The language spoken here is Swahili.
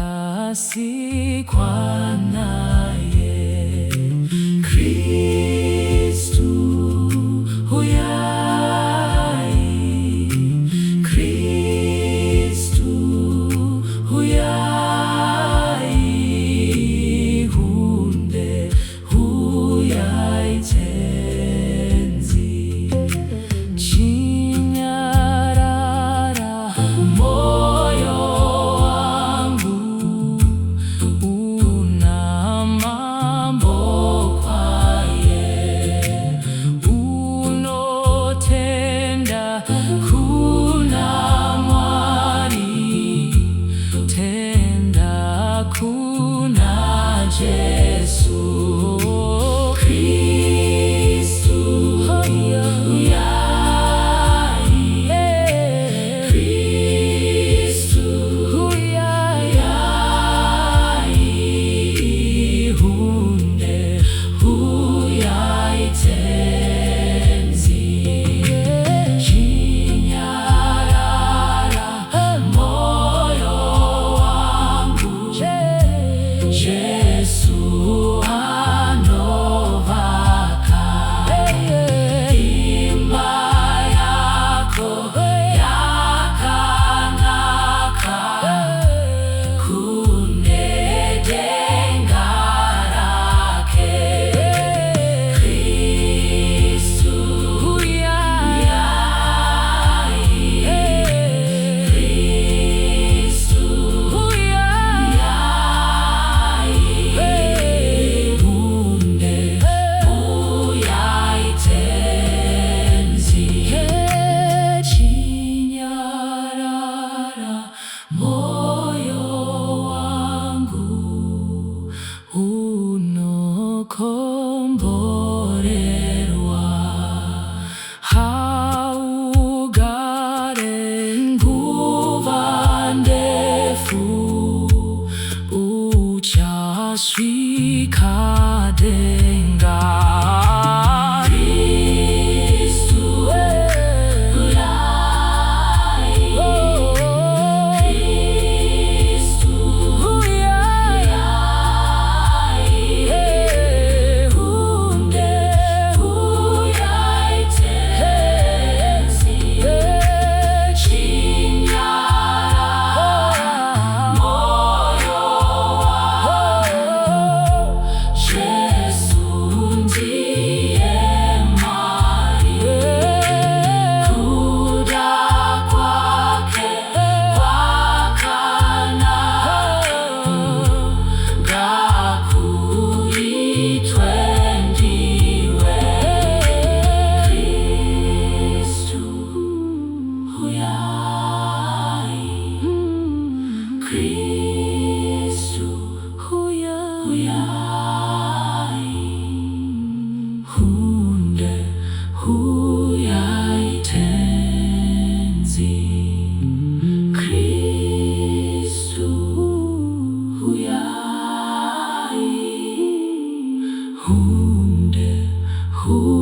Jakasi kwa naye Kristu huyai, Kristu huyai, hunde huyai tenzi chinyarara moyo wangu una mambo kwaye unotenda kuna mwari tenda kuna Jesu Kristu huyai, Kristu huyai, hunde huyai tenzi chinyarara moyo wangu Jesu anovaka imba yako yakanaka kunedengarake Kristu huyai, Kristu huyai, hunde huyai tenzi chinyarara moyo wangu unokomborerwa haugare nguva ndefu uchasvika denga Kristu huyai, Kristu huyai, hunde huyai tenzi chinyarara moyo wangu Jesu ndiye mali kuja kwake kwakana ngakuitwe ndiwe Kristu huyai, Kristu huyai, hunde huyai tenzi Kristu huyai, hunde huyai